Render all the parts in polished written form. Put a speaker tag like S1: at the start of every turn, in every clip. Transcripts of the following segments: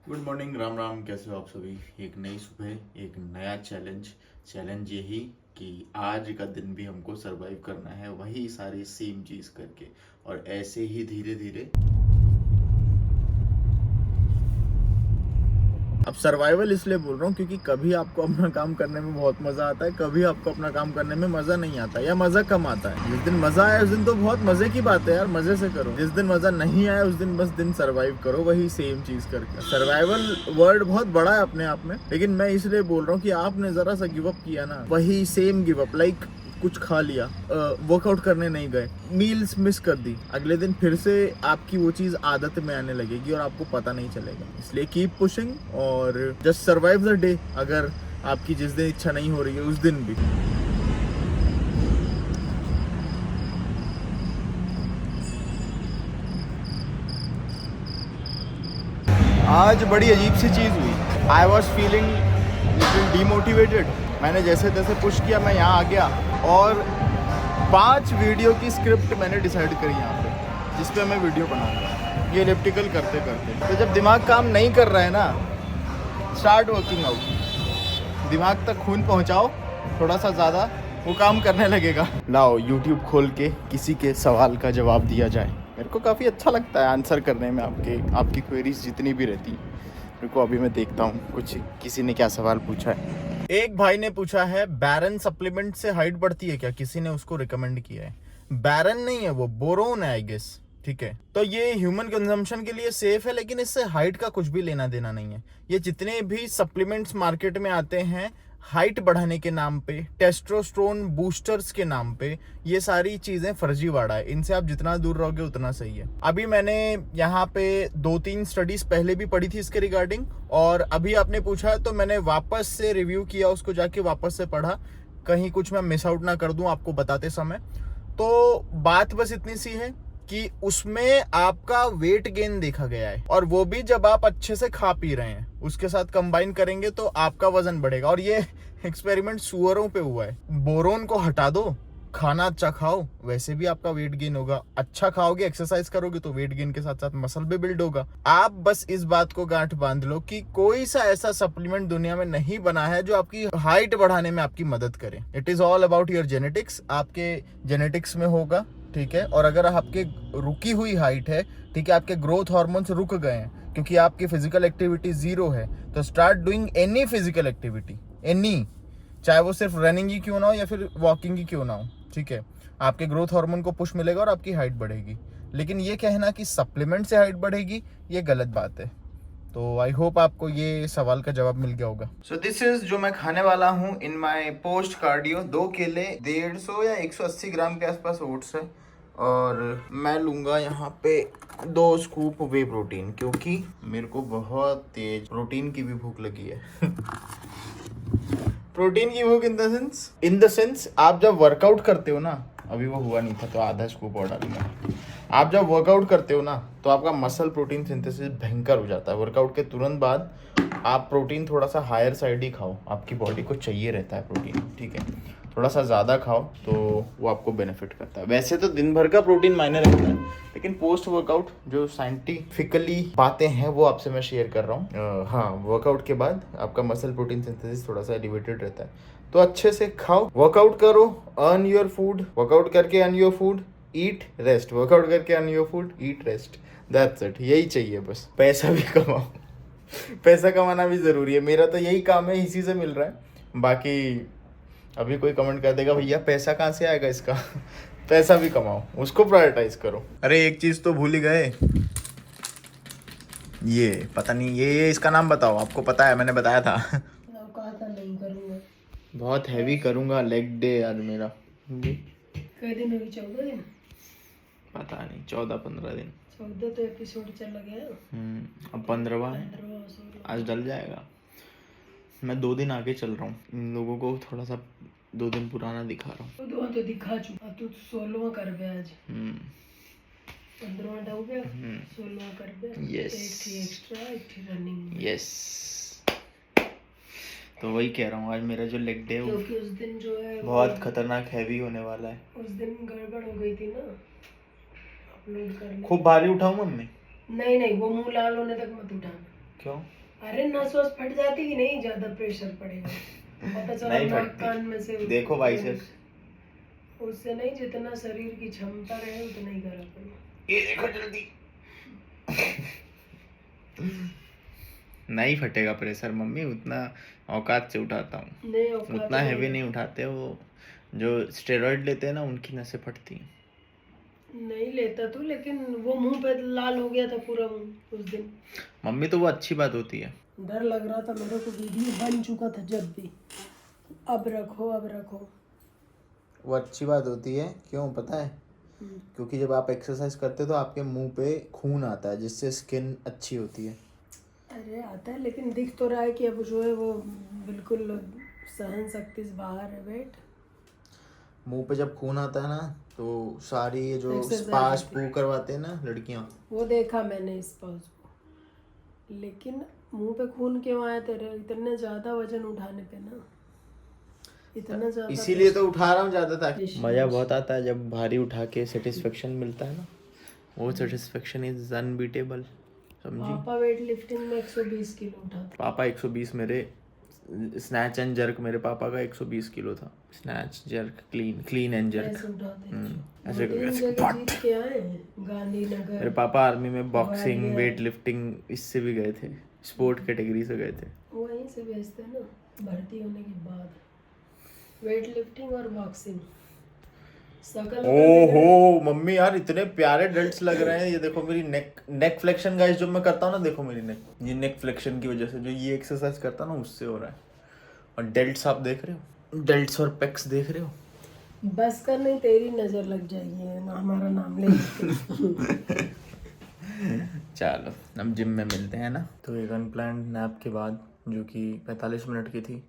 S1: Good morning, Ram Ram. कैसे हो आप सभी? एक नई सुबह, एक नया चैलेंज यही कि आज का दिन भी हमको सरवाइव करना है, वही सारी सेम चीज़ करके। और ऐसे ही धीरे धीरे अब सर्वाइवल इसलिए बोल रहा हूँ क्योंकि कभी आपको अपना काम करने में बहुत मजा आता है, कभी आपको अपना काम करने में मजा नहीं आता या मजा कम आता है। जिस दिन मजा आया उस दिन तो बहुत मजे की बात है यार, मजे से करो। जिस दिन मजा नहीं आया उस दिन बस दिन सर्वाइव करो, वही सेम चीज करके। सर्वाइवल वर्ड बहुत बड़ा है अपने आप में, लेकिन मैं इसलिए बोल रहा हूँ कि आपने जरा सा गिव अप किया ना, वही सेम गिव अप, लाइक कुछ खा लिया, वर्कआउट करने नहीं गए, मील्स मिस कर दी, अगले दिन फिर से आपकी वो चीज आदत में आने लगेगी और आपको पता नहीं चलेगा। इसलिए कीप पुशिंग और जस्ट सर्वाइव द डे। अगर आपकी जिस दिन इच्छा नहीं हो रही है उस दिन भी। आज बड़ी अजीब सी चीज़ हुई। I was feeling little demotivated. मैंने जैसे तैसे पुश किया, मैं यहाँ आ गया और 5 वीडियो की स्क्रिप्ट मैंने डिसाइड करी यहाँ पे, जिस पे मैं वीडियो बनाऊंगा ये इलिप्टिकल करते करते। तो जब दिमाग काम नहीं कर रहा है ना, स्टार्ट वर्किंग आउट। दिमाग तक खून पहुँचाओ थोड़ा सा ज़्यादा, वो काम करने लगेगा। लाओ यूट्यूब खोल के किसी के सवाल का जवाब दिया जाए। मेरे को काफ़ी अच्छा लगता है आंसर करने में, आपकी क्वेरीज जितनी भी रहती हैं। मेरे को अभी मैं देखता हूँ कुछ किसी ने क्या सवाल पूछा है। एक भाई ने पूछा है, बैरन सप्लीमेंट से हाइट बढ़ती है क्या? किसी ने उसको रिकमेंड किया है। बैरन नहीं है वो, बोरोन है आई गेस। ठीक है, तो ये ह्यूमन कंजम्पशन के लिए सेफ है, लेकिन इससे हाइट का कुछ भी लेना देना नहीं है। ये जितने भी सप्लीमेंट्स मार्केट में आते हैं हाइट बढ़ाने के नाम पे, टेस्टोस्टेरोन बूस्टर्स के नाम पे, ये सारी चीजें फर्जीवाड़ा है। इनसे आप जितना दूर रहोगे उतना सही है। अभी मैंने यहाँ पे 2-3 स्टडीज पहले भी पढ़ी थी इसके रिगार्डिंग, और अभी आपने पूछा है तो मैंने वापस से रिव्यू किया, उसको जाके वापस से पढ़ा, कहीं कुछ मैं मिस आउट ना कर दूं आपको बताते समय। तो बात बस इतनी सी है कि उसमें आपका वेट गेन देखा गया है, और वो भी जब आप अच्छे से खा पी रहे हैं, उसके साथ कंबाइन करेंगे तो आपका वजन बढ़ेगा। और ये एक्सपेरिमेंट सुअरों पे हुआ है। बोरोन को हटा दो, खाना अच्छा खाओ, वैसे भी आपका वेट गेन होगा। अच्छा खाओगे, एक्सरसाइज करोगे तो वेट गेन के साथ साथ मसल भी बिल्ड होगा। आप बस इस बात को गांठ बांध लो कि कोई सा ऐसा सप्लीमेंट दुनिया में नहीं बना है जो आपकी हाइट बढ़ाने में आपकी मदद करे। It is all about your genetics. आपके जेनेटिक्स में होगा, ठीक है। और अगर आपके रुकी हुई हाइट है, ठीक है, आपके ग्रोथ हार्मोन्स रुक गए हैं क्योंकि आपकी फिजिकल एक्टिविटी 0 है, तो start doing any physical activity, any, चाहे वो सिर्फ रनिंग ही क्यों ना हो या फिर वॉकिंग ही क्यों ना हो, ठीक है। आपके ग्रोथ हार्मोन को पुश मिलेगा और आपकी हाइट बढ़ेगी। लेकिन ये कहना कि सप्लीमेंट से हाइट बढ़ेगी, ये गलत बात है। तो आई होप आपको ये सवाल का जवाब मिल गया होगा। सो दिस इज जो मैं खाने वाला हूँ इन माय पोस्ट कार्डियो। 2 केले, 150 या 180 ग्राम के आसपास ओट्स है, और मैं लूंगा यहाँ पे 2 स्कूप वे प्रोटीन, क्योंकि मेरे को बहुत तेज प्रोटीन की भी भूख लगी है। प्रोटीन की भूख इन द सेंस आप जब वर्कआउट करते हो ना, अभी वो हुआ नहीं था तो आधा स्कूप और डालूंगा। आप जब वर्कआउट करते हो ना तो आपका मसल प्रोटीन सिंथेसिस भयंकर हो जाता है। वर्कआउट के तुरंत बाद आप प्रोटीन थोड़ा सा हायर साइड ही खाओ, आपकी बॉडी को चाहिए रहता है प्रोटीन, ठीक है। थोड़ा सा ज़्यादा खाओ तो वो आपको बेनिफिट करता है। वैसे तो दिन भर का प्रोटीन मायने रखता है, लेकिन पोस्ट वर्कआउट जो साइंटिफिकली बातें हैं वो आपसे मैं शेयर कर रहा हूँ। हाँ, वर्कआउट के बाद आपका मसल प्रोटीन सिंथेसिस थोड़ा सा एलिवेटेड रहता है, तो अच्छे से खाओ, वर्कआउट करो, अर्न योर फूड, वर्कआउट करके earn your food, eat rest, workout करके earn your food, eat rest, that's it. यही चाहिए बस। पैसा भी कमाओ। पैसा कमाना भी ज़रूरी है, मेरा तो यही काम है, इसी से मिल रहा है। बाकी अभी कोई कमेंट कर देगा भैया पैसा कहाँ से आएगा इसका। पैसा भी कमाओ, उसको प्रायोरिटाइज करो। अरे एक चीज़ तो भूल ही गए, ये पता नहीं, ये इसका नाम बताओ, आपको पता है, मैंने बताया था।
S2: कहा था नहीं करूँगा।
S1: बहुत हैवी करूँगा लेग डे आज मेरा।
S2: कई दिन हुई? 14 दिन?
S1: पता नहीं, 14-15 दिन।
S2: 14 तो एपिसोड चल गया।
S1: अब 15वां है,
S2: 15वां
S1: आज डल जाएगा। मैं 2 दिन आगे चल रहा हूँ, इन लोगों को थोड़ा सा 2 दिन पुराना दिखा रहा हूँ।
S2: तो तो दिखा चुका, तू 16वां कर गया आज। 15वां हो गया, 16वां कर गया।
S1: यस,
S2: एक थी एक्स्ट्रा, एक थी रनिंग।
S1: यस, तो वही कह रहा हूँ, आज मेरा जो लेग डे है
S2: क्योंकि उस दिन जो है
S1: बहुत खतरनाक हैवी होने वाला है।
S2: उस दिन गड़बड़ हो गई थी ना, अपलोड करने।
S1: खूब भारी उठाऊं मम्मी?
S2: नहीं, वो मुंह लाल होने तक मत उठाना।
S1: क्यों?
S2: अरे नस वस फट जाती कि नहीं, ज्यादा प्रेशर पड़ेगा, पता चला
S1: नहीं
S2: नाक
S1: फटती।
S2: कान में से।
S1: देखो बाइसेप्स,
S2: उससे नहीं, जितना शरीर की क्षमता रहे उतना ही करा करो।
S1: ये देखो जल्दी। नहीं फटेगा प्रेशर मम्मी, उतना औकात से उठाता हूँ।
S2: नहीं औकात
S1: उतना
S2: नहीं
S1: हैवी
S2: है।
S1: नहीं उठाते, वो जो स्टेरॉइड लेते हैं ना उनकी नसें फटती हैं।
S2: नहीं लेता तू, लेकिन वो मुंह पे लाल हो गया था पूरा मुंह उस दिन।
S1: मम्मी तो वो अच्छी बात होती है।
S2: डर लग रहा था मेरे को, वीडियो बन चुका था जब भी। अब रखो अब रखो।
S1: वो अच्छी बात होती है, क्यों पता है? क्योंकि जब आप एक्सरसाइज करते हो तो आपके मुंह पे खून आता है, जिससे स्किन अच्छी होती है।
S2: अरे आता है, लेकिन दिख तो रहा है कि अब जो है वो बिल्कुल सहन शक्ति से बाहर है। वेट,
S1: मुंह पे जब खून आता है ना तो सारी ये जो
S2: Exercise
S1: स्पास
S2: होती है।
S1: पू करवाते हैं ना लड़कियां,
S2: वो देखा मैंने इस पास को, लेकिन मुंह पे खून क्यों आया तेरे? इतने ज्यादा वजन उठाने पे ना, इतना ज्यादा।
S1: इसीलिए तो उठा रहा हूँ ज्यादा था।
S2: Yes,
S1: मजा
S2: yes.
S1: बहुत आता है जब भारी उठा के सेटिस्फेक्शन मिलता है ना, वो सेटिस्फेक्शन इज अनबीटेबल, समझी?
S2: पापा वेट लिफ्टिंग में 120 किलो उठाते।
S1: पापा 120, मेरे स्नैच एंड जर्क मेरे पापा का 120 किलो था। Snatch jerk, clean and jerk
S2: ऐसे उठाते हैं।
S1: ऐसे
S2: दो-तीन
S1: ऐसे
S2: जगह
S1: पट।
S2: जीत के आए हैं, गांधीनगर।
S1: मेरे पापा आर्मी में बॉक्सिंग,
S2: ग्वालियर।
S1: वेट लिफ्टिंग इससे भी गए थे, स्पोर्ट कैटेगरी से गए थे।
S2: वहीं से भेजते हैं ना भर्ती होने के बाद, वेट लिफ्टिंग और बॉक्सिंग। सकल
S1: ओहो मम्मी यार इतने प्यारे डेल्ट्स लग रहे हैं। ये देखो मेरी नेक फ्लेक्शन गाइस, जो मैं करता हूँ ना, देखो मेरी नेक, ये नेक फ्लेक्शन की वजह से जो ये एक्सरसाइज करता हूँ ना उससे हो रहा है। और डेल्ट्स आप देख रहे हो, डेल्ट्स और पेक्स देख रहे हो।
S2: बस कर, नहीं तेरी नजर लग जाएगी ना, हमारा नाम ले लेते।
S1: चलो हम जिम में मिलते हैं ना। तो एक अनप्लान्ड नैप के बाद, जो कि 45 मिनट की थी,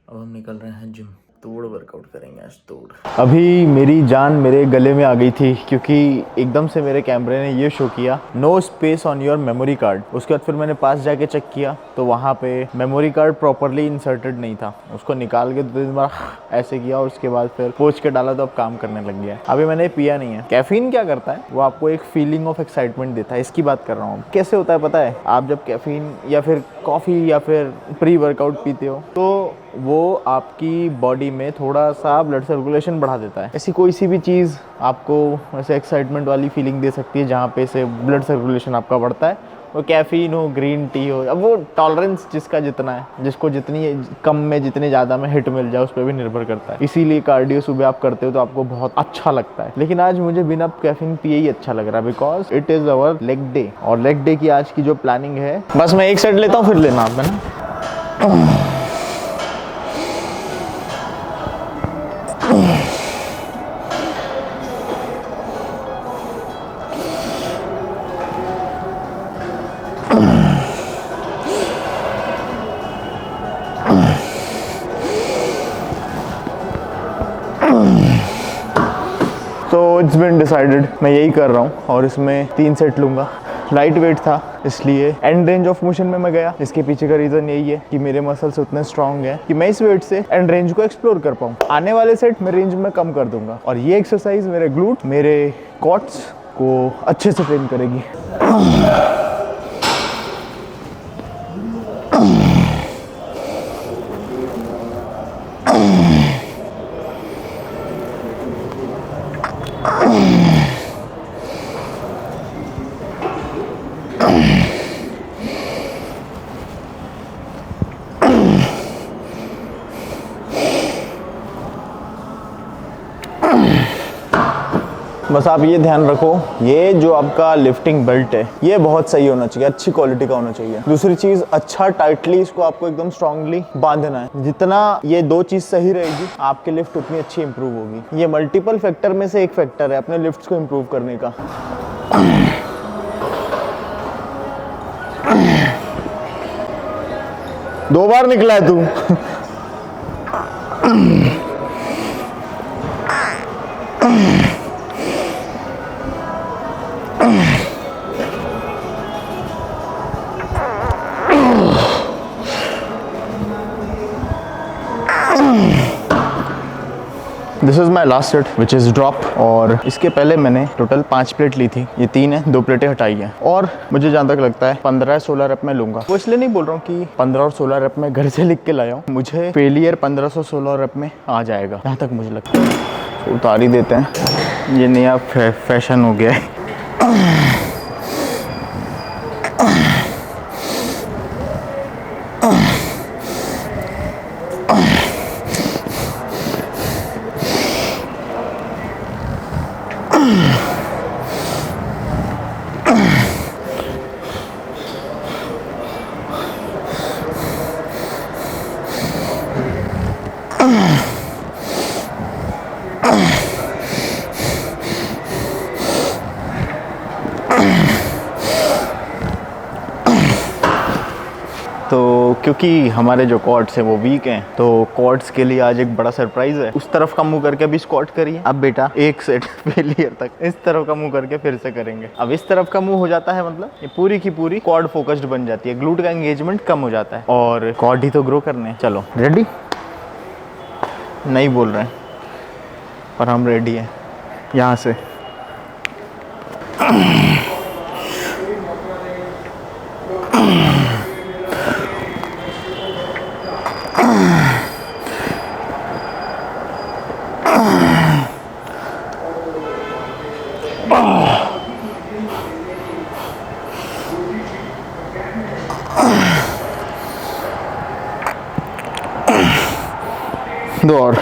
S1: अब हम निकल रहे हैं जिम। तोड़ वर्कआउट करेंगे आज, तोड़। अभी मेरी जान मेरे गले में आ गई थी, क्योंकि एकदम से मेरे कैमरे ने ये शो किया no space on your memory card. उसके बाद फिर मैंने पास जाके चेक किया तो वहाँ पे मेमोरी कार्ड प्रॉपरली इंसर्टेड नहीं था। उसको निकाल के 2-3 बार ऐसे किया और उसके बाद फिर पोंछ के डाला तो अब काम करने लग गया है। अभी मैंने पिया नहीं है। कैफीन क्या करता है, वो आपको एक फीलिंग ऑफ एक्साइटमेंट देता है, इसकी बात कर रहा हूँ। कैसे होता है पता है? आप जब कैफीन या फिर कॉफ़ी या फिर प्री वर्कआउट पीते हो तो वो आपकी बॉडी में थोड़ा सा ब्लड सर्कुलेशन बढ़ा देता है। ऐसी कोई सी भी चीज़ आपको ऐसे एक्साइटमेंट वाली फीलिंग दे सकती है जहाँ पे से ब्लड सर्कुलेशन आपका बढ़ता है। वो कैफीन हो, ग्रीन टी हो, अब वो टॉलरेंस जिसका जितना है, जिसको जितनी कम में जितने ज़्यादा में हिट मिल जाए उस पर भी निर्भर करता है। इसीलिए कार्डियो सुबह आप करते हो तो आपको बहुत अच्छा लगता है। लेकिन आज मुझे बिना कैफीन पिए ही अच्छा लग रहा है, because it is our leg day. और लेग डे की आज की जो प्लानिंग है, बस मैं एक सेट लेता हूँ फिर लेना आप है ना। तो इट्स बिन डिसाइडेड, मैं यही कर रहा हूँ और इसमें 3 सेट लूँगा। लाइट वेट था इसलिए एंड रेंज ऑफ मोशन में मैं गया। इसके पीछे का रीज़न यही है कि मेरे मसल्स उतने स्ट्रांग हैं कि मैं इस वेट से एंड रेंज को एक्सप्लोर कर पाऊँ। आने वाले सेट में रेंज में कम कर दूंगा और ये एक्सरसाइज मेरे ग्लूट, मेरे क्वाड्स को अच्छे से ट्रेन करेगी। बस आप ये ध्यान रखो, ये जो आपका लिफ्टिंग बेल्ट है ये बहुत सही होना चाहिए, अच्छी क्वालिटी का होना चाहिए। दूसरी चीज, अच्छा टाइटली इसको आपको एकदम स्ट्रांगली बांधना है। जितना ये 2 चीज सही रहेगी आपकी लिफ्ट उतनी अच्छी इंप्रूव होगी। ये मल्टीपल फैक्टर में से एक फैक्टर है अपने लिफ्ट्स को इंप्रूव करने का। दो बार निकला है तू। This is my last set which is drop. और इसके पहले मैंने टोटल 5 प्लेट ली थी, ये 3 है, 2 प्लेटें हटाई हैं। और मुझे जहाँ तक लगता है 15-16 रेप में लूँगा। वो इसलिए नहीं बोल रहा हूँ कि 15 और 16 रेप में घर से लिख के लाया हूँ, मुझे फेलियर 1516 रेप में आ जाएगा, जहाँ तक मुझे लगता है। तो उतार ही देते हैं, ये नया फैशन हो गया है। तो क्योंकि हमारे जो कॉर्ड्स हैं वो वीक हैं, तो कॉर्ड्स के लिए आज एक बड़ा सरप्राइज है। उस तरफ का मुंह करके अभी स्क्वाट करिए। अब बेटा एक सेट फेलियर तक इस तरफ का मुंह करके फिर से करेंगे। अब इस तरफ का मुंह हो जाता है, मतलब ये पूरी की पूरी कॉर्ड फोकस्ड बन जाती है, ग्लूट का एंगेजमेंट कम हो जाता है और कॉर्ड ही तो ग्रो करने हैं। चलो रेडी? नहीं बोल रहे हैं पर हम रेडी हैं। यहाँ से दो और।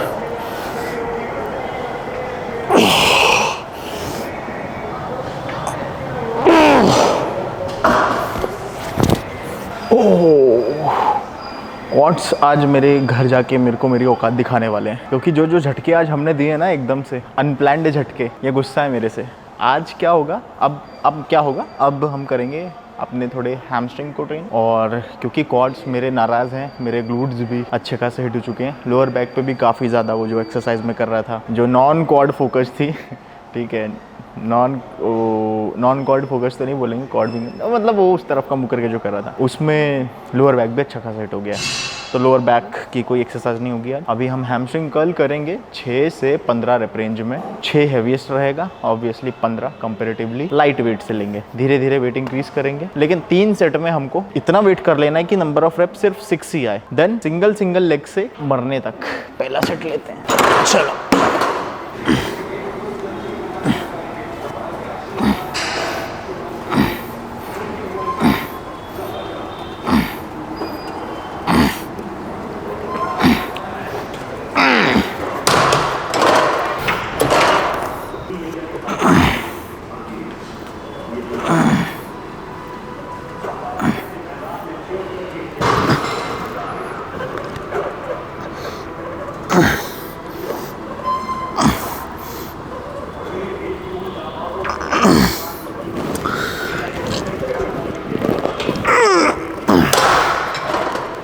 S1: कॉर्ड्स आज मेरे घर जाके मेरे को मेरी औकात दिखाने वाले हैं, क्योंकि जो जो झटके आज हमने दिए ना, एकदम से अनप्लैन्ड झटके, ये गुस्सा है मेरे से। आज क्या होगा, अब क्या होगा, अब हम करेंगे अपने थोड़े हैमस्ट्रिंग को ट्रेन। और क्योंकि कॉर्ड्स मेरे नाराज़ हैं, मेरे ग्लूट्स भी अच्छे खासे हिट हो चुके हैं, लोअर बैक पे भी काफ़ी ज़्यादा वो जो एक्सरसाइज में कर रहा था जो नॉन कॉर्ड फोकस थी, ठीक है, नॉन कॉर्ड फोकस तो नहीं बोलेंगे, कॉर्ड भी मतलब वो उस तरफ का मुँह करके जो कर रहा था, उसमें लोअर बैक भी अच्छा खासा हिट हो गया। तो लोअर बैक की कोई एक्सरसाइज नहीं होगी। अभी हम हैमस्ट्रिंग कर्ल करेंगे 6 से 15 रेप रेंज में। 6 हैवीएस्ट रहेगा, ऑब्वियसली 15 कंपैरेटिवली लाइट वेट से लेंगे। धीरे धीरे वेट इंक्रीज करेंगे, लेकिन 3 सेट में हमको इतना वेट कर लेना है कि नंबर ऑफ रेप सिर्फ 6 ही आए। देन सिंगल लेग से मरने तक पहला सेट लेते हैं। चलो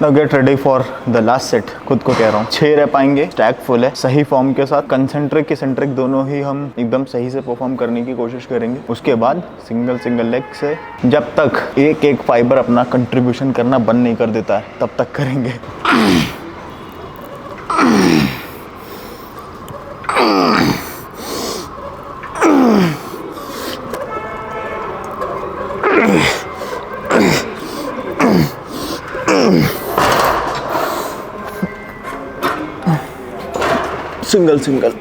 S1: Now get ready for the last set। खुद को कह रहा हूँ 6 रैप आएंगे, स्टैक फुल है, सही फॉर्म के साथ, कंसेंट्रिक की सेंट्रिक दोनों ही हम एकदम सही से परफॉर्म करने की कोशिश करेंगे। उसके बाद सिंगल लेग से जब तक एक फाइबर अपना कंट्रीब्यूशन करना बंद नहीं कर देता है तब तक करेंगे। सिंगल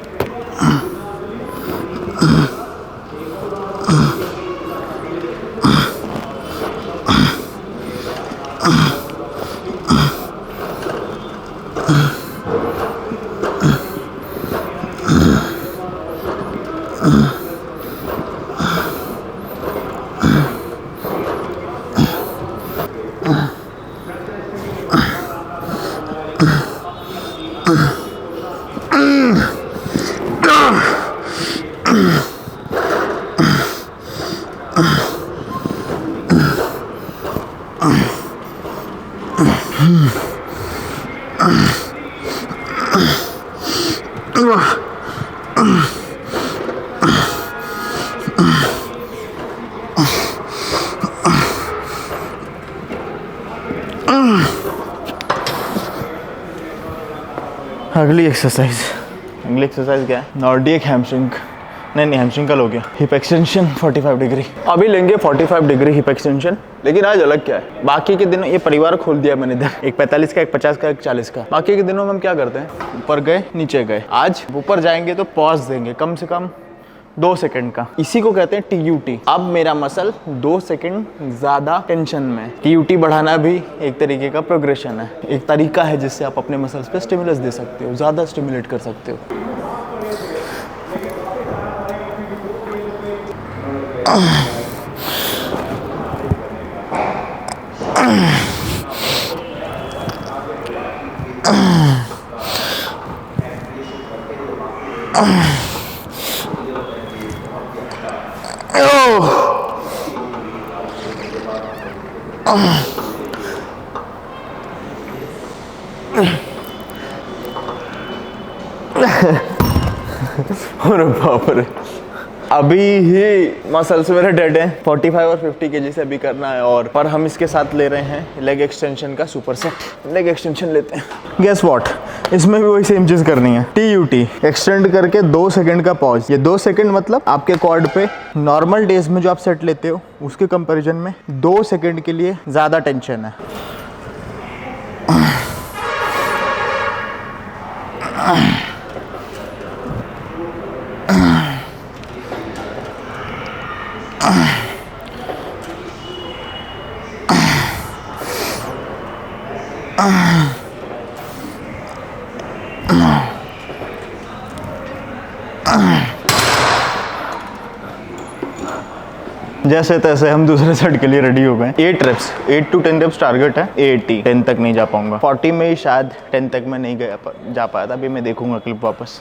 S1: अगली एक्सरसाइज अगली एक्सरसाइज क्या है? नॉर्डिक हैमस्ट्रिंग, नहीं हैमस्ट्रिंग कल हो गया। हिप एक्सटेंशन 45 डिग्री, अभी लेंगे 45 डिग्री हिप एक्सटेंशन। लेकिन आज अलग क्या है, बाकी के दिनों ये परिवार खोल दिया मैंने इधर, एक 45 का, एक 50 का, एक 40 का। बाकी के दिनों में हम क्या करते हैं, ऊपर गए नीचे गए। आज ऊपर जाएंगे तो पॉज देंगे कम से कम 2 सेकंड का, इसी को कहते हैं TUT। अब मेरा मसल 2 सेकंड ज्यादा टेंशन में। TUT बढ़ाना भी एक तरीके का प्रोग्रेशन है, एक तरीका है जिससे आप अपने मसल्स पे स्टिमुलस दे सकते हो, ज्यादा स्टिमुलेट कर सकते हो। अरे बाप रे, अभी ही मसल्स मेरे डेड हैं। 45 और 50 kg से अभी करना है, और पर हम इसके साथ ले रहे हैं लेग एक्सटेंशन का सुपर सेट। लेग एक्सटेंशन लेते हैं। गेस व्हाट, इसमें भी वही सेम चीज करनी है। TUT एक्सटेंड करके 2 सेकंड का पॉज। ये 2 सेकंड मतलब आपके क्वाड पे नॉर्मल डेज में जो आप सेट लेते हो उसके कंपेरिजन में 2 सेकंड के लिए ज्यादा टेंशन है। जैसे तैसे हम दूसरे सेट के लिए रेडी हो गए। 8 रेप्स, 8 to 10 रेप्स टारगेट है। 80, 10 तक नहीं जा पाऊंगा। 40 में ही शायद 10 तक मैं नहीं जा पाया था। अभी मैं देखूंगा क्लिप वापस।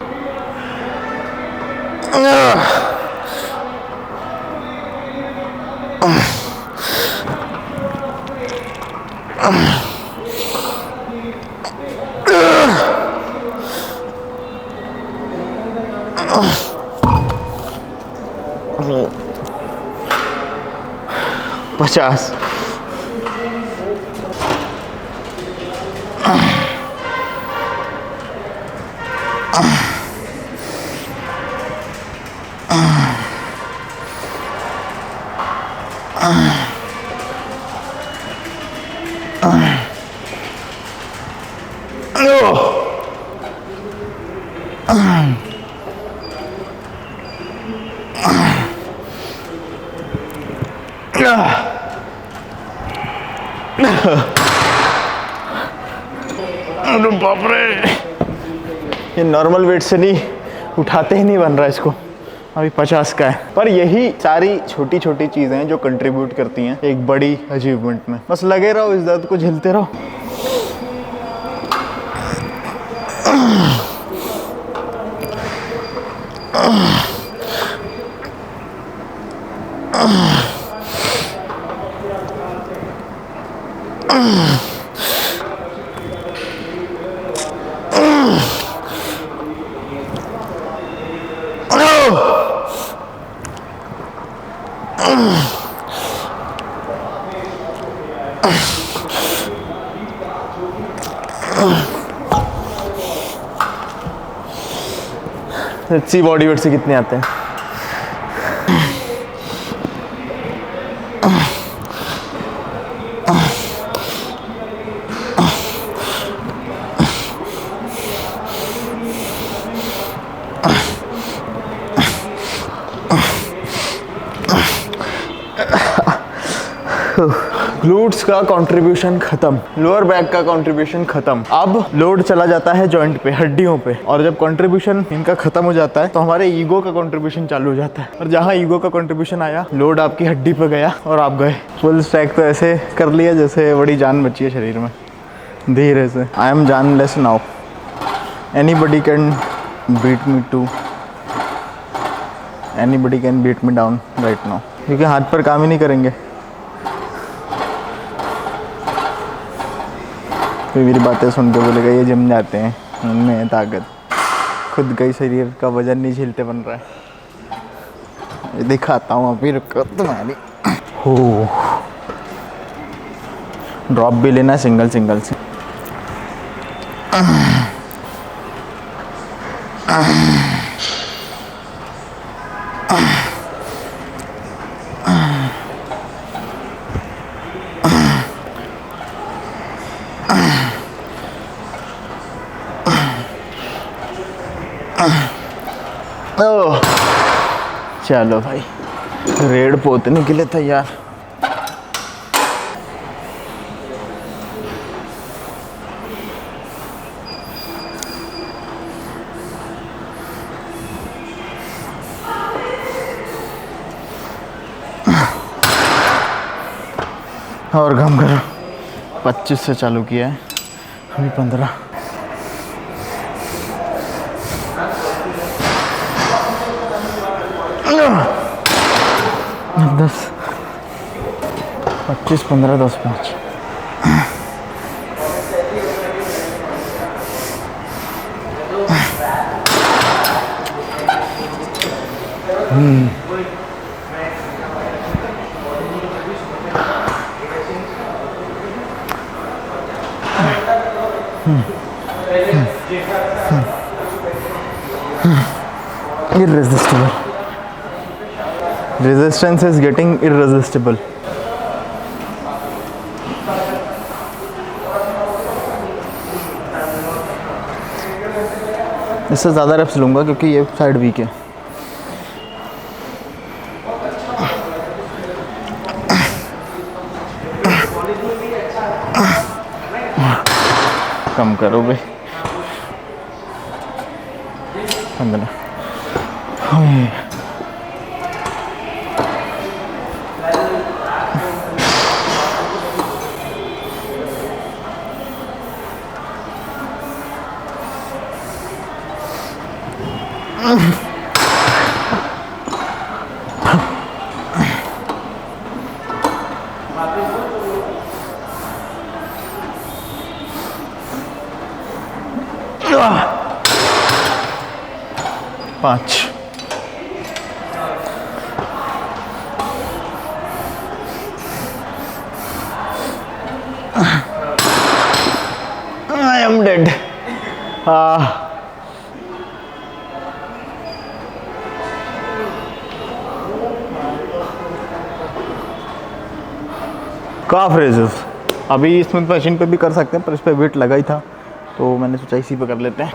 S1: पचास। अरे बाप रे, ये नॉर्मल वेट से नहीं उठाते ही नहीं बन रहा इसको। अभी 50 का है। पर यही सारी छोटी छोटी चीजें हैं जो कंट्रीब्यूट करती हैं एक बड़ी अचीवमेंट में। बस लगे रहो, इस दर्द को झेलते रहो। लेट्स सी बॉडी वेट से कितने आते हैं। ग्लूट्स का कंट्रीब्यूशन खत्म, लोअर बैक का कंट्रीब्यूशन खत्म। अब लोड चला जाता है जॉइंट पे, हड्डियों पे। और जब कंट्रीब्यूशन इनका खत्म हो जाता है तो हमारे ईगो का कंट्रीब्यूशन चालू हो जाता है। और जहाँ ईगो का कंट्रीब्यूशन आया, लोड आपकी हड्डी पे गया और आप गए। फुल स्टैक तो ऐसे कर लिया जैसे बड़ी जान बची है शरीर में, धीरे से। आई एम जानलेस now, anybody can beat me too, anybody can beat me down right now. क्योंकि हाथ पर काम ही नहीं करेंगे। कोई मेरी बातें सुन के बोलेगा ये जिम जाते हैं, उनमें है ताकत, खुद का ही शरीर का वजन नहीं झेलते बन रहा है। दिखाता हूँ अभी, रुको तुम्हारी। हो ड्रॉप भी लेना सिंगल सिंगल से। ओह, चलो भाई, रेड पोतने के लिए तैयार। और काम करो। 25 से चालू किया है, अभी 15। अब 10, 25, 15, 10, 5। Irresistible. Resistance is getting irresistible. इससे ज़्यादा रेप्स लूँगा क्योंकि ये साइड वीक है। कम करो भाई। 15। पाँच। I am dead. Calf raises अभी इसमें मशीन पे भी कर सकते हैं, पर इस पे वेट लगा ही था तो मैंने सोचा इसी पे कर लेते हैं।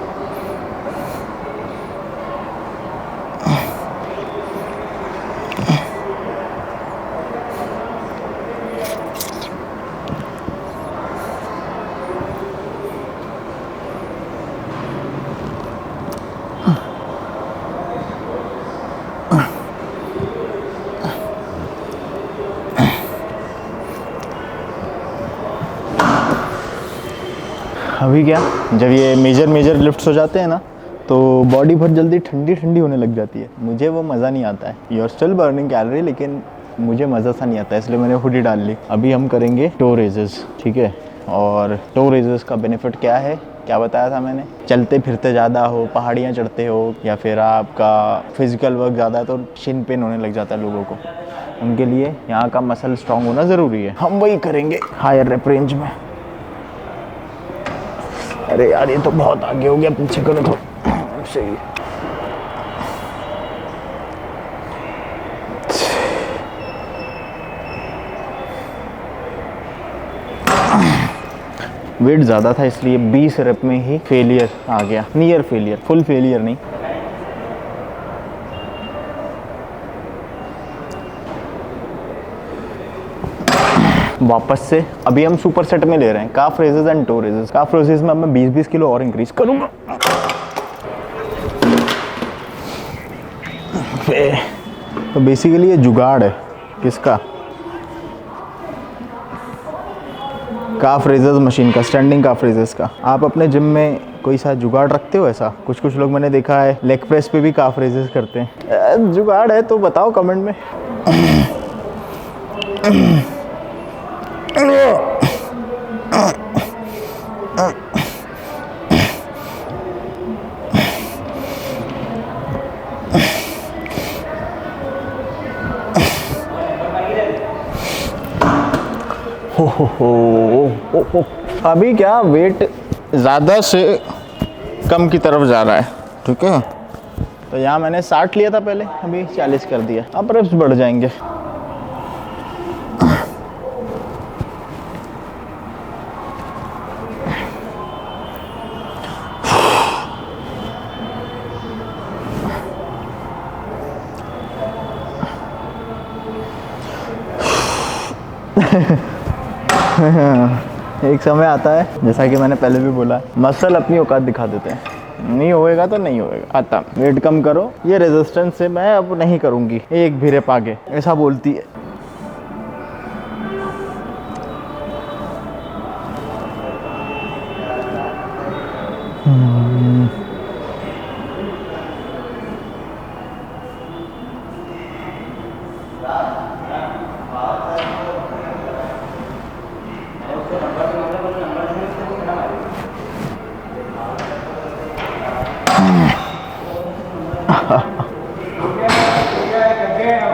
S1: अभी क्या, जब ये मेजर लिफ्ट्स हो जाते हैं ना तो बॉडी बहुत जल्दी ठंडी होने लग जाती है। मुझे वो मज़ा नहीं आता है। You are still burning calorie, लेकिन मुझे मज़ा सा नहीं आता है, इसलिए मैंने हुडी डाल ली। अभी हम करेंगे टो रेजेस, ठीक है। और टो रेजेस का बेनिफिट क्या है, क्या बताया था मैंने? चलते फिरते ज़्यादा हो, पहाड़ियाँ चढ़ते हो, या फिर आपका फिजिकल वर्क ज़्यादा है तो शिन पेन होने लग जाता है लोगों को। उनके लिए यहाँ का मसल स्ट्रॉन्ग होना ज़रूरी है। हम वही करेंगे हायर रेप रेंज में। अरे यार ये तो बहुत आगे हो गया, पीछे करो तो सही। वेट ज़्यादा था इसलिए 20 रेप में ही फेलियर आ गया, नियर फेलियर, फुल फेलियर नहीं। वापस से अभी हम सुपर सेट में ले रहे हैं calf raises and toe raises. Calf raises में अब मैं 20-20 किलो और इंक्रीज करूंगा। तो बेसिकली ये जुगाड़ है किसका? काफ रेजेस मशीन का, स्टैंडिंग काफ रेजेस का। आप अपने जिम में कोई सा जुगाड़ रखते हो ऐसा? कुछ लोग मैंने देखा है लेग प्रेस पे भी काफ रेजेस करते हैं। जुगाड़ है तो बताओ कमेंट में। हो। अभी क्या वेट ज़्यादा से कम की तरफ जा रहा है, ठीक है। तो यहाँ मैंने 60 लिया था पहले, अभी 40 कर दिया। अब रेप्स बढ़ जाएंगे। एक समय आता है, जैसा कि मैंने पहले भी बोला, मसल अपनी औकात दिखा देते हैं। नहीं होएगा तो नहीं होएगा, आता वेट कम करो, ये रेजिस्टेंस से मैं अब नहीं करूँगी, एक भी रेप आगे, ऐसा बोलती है।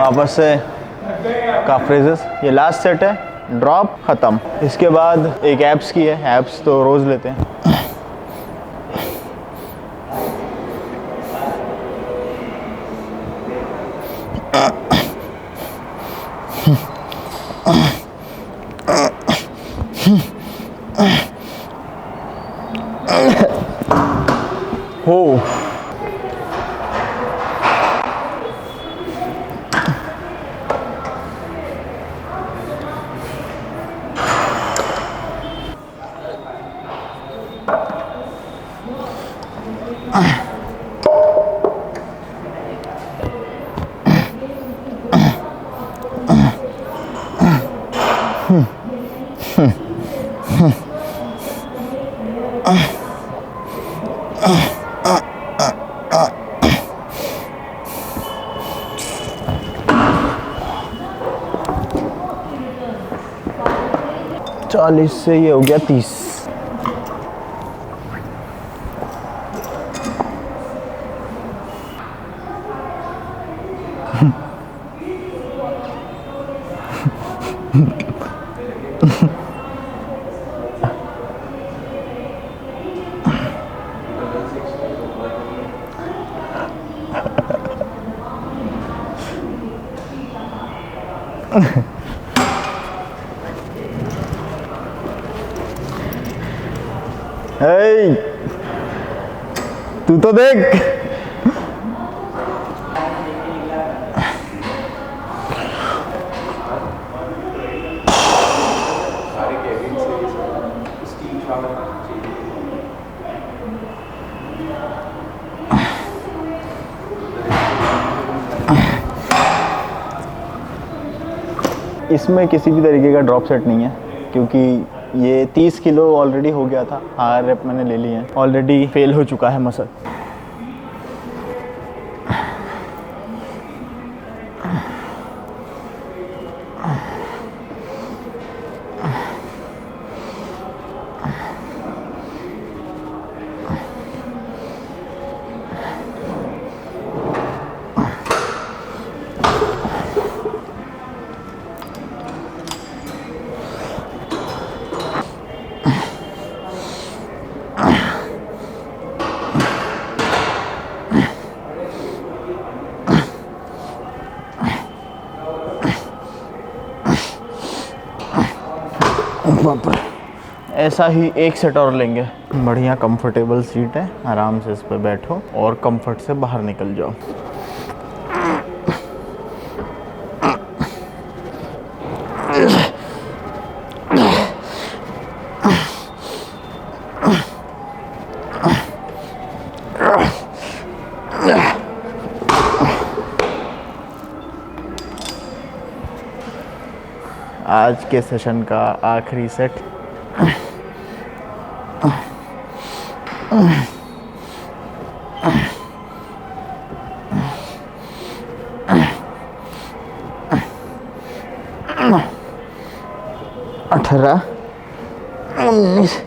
S1: वापस से काफ रेजेस, ये लास्ट सेट है, ड्रॉप ख़त्म। इसके बाद एक एब्स की है, एब्स तो रोज़ लेते हैं। हो चालीस से ये हो गया 30। हे, तू तो देख, इसमें किसी भी तरीके का ड्रॉप सेट नहीं है, क्योंकि ये 30 किलो ऑलरेडी हो गया था, हार रेप मैंने ले लिए हैं, ऑलरेडी फेल हो चुका है मसल। ऐसा ही एक सेट और लेंगे। बढ़िया कंफर्टेबल सीट है, आराम से इस पर बैठो और कंफर्ट से बाहर निकल जाओ। आज के सेशन का आखिरी सेट। अठारह 19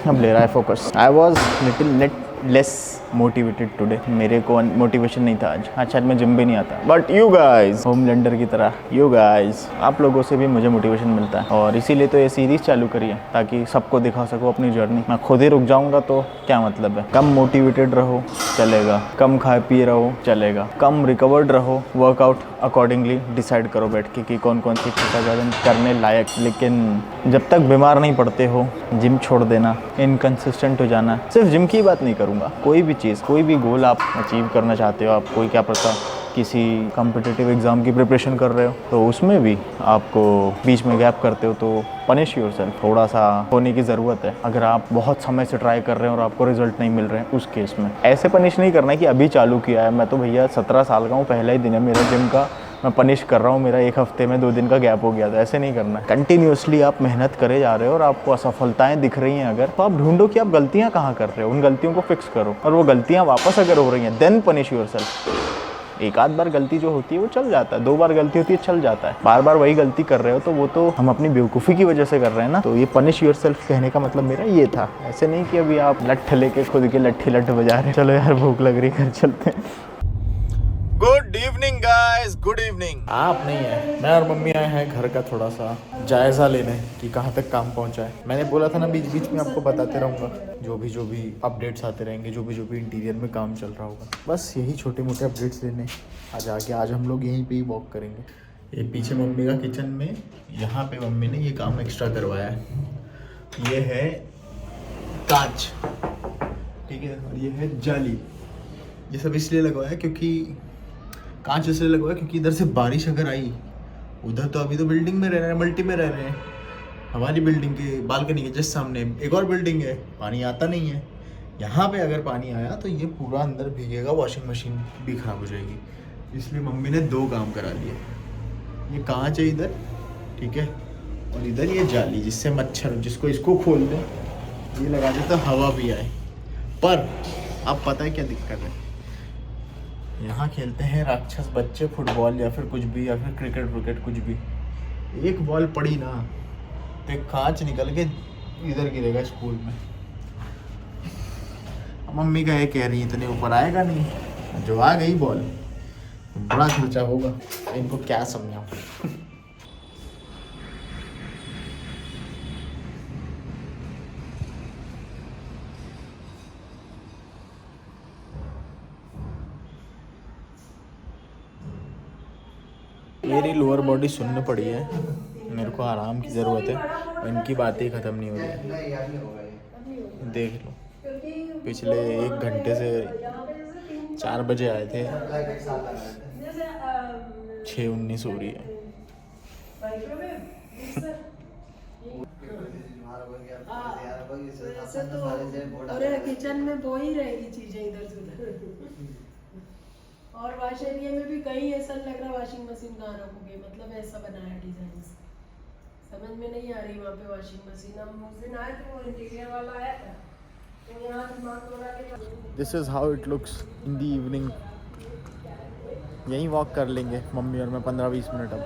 S1: अब ले रहा है focus. I was little less motivated today. मेरे को मोटिवेशन नहीं था आज। हाँ, शायद मैं जिम भी नहीं आता, बट यू गाइज, होमलैंडर की तरह यू गाइज, आप लोगों से भी मुझे मोटिवेशन मिलता है, और इसीलिए तो ये सीरीज चालू करी है, ताकि सबको दिखा सकूँ अपनी जर्नी। मैं खुद ही रुक जाऊँगा तो क्या मतलब है। कम मोटिवेटेड रहो, चलेगा, कम खाए पिए रहो चलेगा, कम रिकवर्ड रहो, वर्कआउट अकॉर्डिंगली डिसाइड करो बैठ के कि कौन कौन सी एक्सरसाइज करने लायक। लेकिन जब तक बीमार नहीं पड़ते हो जिम छोड़ देना, इनकंसिस्टेंट हो जाना। सिर्फ जिम की बात नहीं करूँगा, कोई भी चीज़, कोई भी गोल आप अचीव करना चाहते हो, आप कोई क्या पता किसी कॉम्पिटिटिव एग्ज़ाम की प्रिपरेशन कर रहे हो तो उसमें भी आपको बीच में गैप करते हो तो पनिश योरसेल्फ, थोड़ा सा होने की ज़रूरत है। अगर आप बहुत समय से ट्राई कर रहे हैं और आपको रिजल्ट नहीं मिल रहे हैं उस केस में ऐसे पनिश नहीं करना है कि अभी चालू किया है, मैं तो भैया 17 साल का हूँ, पहला ही दिन है मेरा जिम का, मैं पनिश कर रहा हूँ, मेरा एक हफ्ते में 2 दिन का गैप हो गया था। ऐसे नहीं करना है। कंटिन्यूसली आप मेहनत करे जा रहे हो और आपको असफलताएं दिख रही हैं अगर, तो आप ढूंढो कि आप गलतियाँ कहाँ कर रहे हो, उन गलतियों को फिक्स करो और वो गलतियाँ वापस अगर हो रही हैं देन पनिश योरसेल्फ। एक आध बार गलती जो होती है वो चल जाता है, 2 बार गलती होती है चल जाता है, बार बार वही गलती कर रहे हो तो वो तो हम अपनी बेवकूफ़ी की वजह से कर रहे हैं ना। तो ये पनिश योरसेल्फ कहने का मतलब मेरा ये था, ऐसे नहीं कि अभी आप लट्ठ लेके खुद के लट्ठी लट्ठ बजा रहे हैं। चलो यार भूख लग रही, घर चलते हैं। Good evening guys, good evening. आप नहीं है, मैं और मम्मी आए हैं घर का थोड़ा सा जायज़ा लेने कि कहाँ तक काम पहुँचा है। मैंने बोला था ना बीच बीच में आपको बताते रहूँगा जो भी अपडेट्स आते रहेंगे, जो भी इंटीरियर में काम चल रहा होगा, बस यही छोटे मोटे अपडेट्स लेने आज हम लोग यहीं पे ही वॉक करेंगे। ये पीछे मम्मी का किचन में, यहाँ पे मम्मी ने ये काम एक्स्ट्रा करवाया है। ये है कांच, ठीक है, और ये है जाली। ये सब इसलिए लगवाया क्योंकि कांच इसलिए लगवाया क्योंकि इधर से बारिश अगर आई, उधर तो अभी तो बिल्डिंग में रह रहे हैं, मल्टी में रह रहे हैं, हमारी बिल्डिंग के बालकनी के जस्ट सामने एक और बिल्डिंग है, पानी आता नहीं है। यहाँ पे अगर पानी आया तो ये पूरा अंदर भीगेगा, वॉशिंग मशीन भी खराब हो जाएगी। इसलिए मम्मी ने 2 काम करा लिए। ये कांच है इधर, ठीक है, और इधर ये जाली जिससे मच्छर, जिसको इसको खोल दें ये लगा देता हवा भी आए। पर अब पता है क्या दिक्कत है, यहाँ खेलते हैं राक्षस बच्चे फुटबॉल या फिर कुछ भी, या फिर क्रिकेट कुछ भी, एक बॉल पड़ी ना तो एक कांच निकल के इधर गिरेगा स्कूल में। मम्मी का ये कह रही है इतने ऊपर आएगा नहीं, जो आ गई बॉल बड़ा खर्चा होगा। इनको क्या समझाऊं। मेरी लोअर बॉडी सुन्न पड़ी है, मेरे को आराम की ज़रूरत है, इनकी बातें ही ख़त्म नहीं हो रही है। देख लो, पिछले 1 घंटे से 4 बजे आए थे, 6:19 हो रही है।
S2: किचन में वो ही रहेगी चीजें इधर से उधर। और वॉश एरिया में भी कहीं ऐसा लग रहा वॉशिंग मशीन कहाँ रखोगे, मतलब ऐसा बनाया डिजाइन, समझ में नहीं आ रही वहाँ पे वॉशिंग मशीन। हम उस दिन आए थे, वो इंटीरियर वाला आया था तो यहाँ दिमाग थोड़ा के।
S1: This is how it looks in the evening. यहीं वॉक कर लेंगे मम्मी और मैं 15-20 मिनट। अब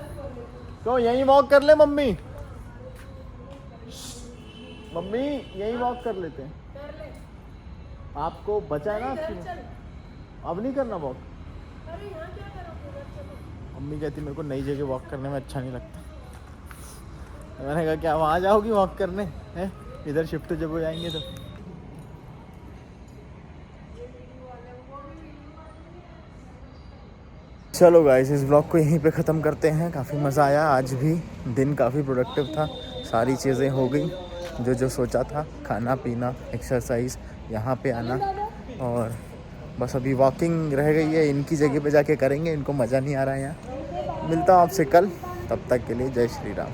S1: तो यहीं वॉक कर ले मम्मी, यहीं वॉक कर लेते हैं। आपको बचा है ना, अब नहीं करना वॉक। मम्मी कहती मेरे को नई जगह वॉक करने में अच्छा नहीं लगता। मैंने कहा क्या वहाँ जाओगी वॉक करने, हैं इधर शिफ्ट जब हो जाएंगे तो। चलो गाइस, इस ब्लॉग को यहीं पे ख़त्म करते हैं। काफ़ी मज़ा आया, आज भी दिन काफ़ी प्रोडक्टिव था, सारी चीज़ें हो गई जो सोचा था, खाना पीना, एक्सरसाइज, यहाँ पे आना, और बस अभी वॉकिंग रह गई है। इनकी जगह पे जाके करेंगे, इनको मज़ा नहीं आ रहा है यहाँ। मिलता हूँ आपसे कल, तब तक के लिए जय श्री राम।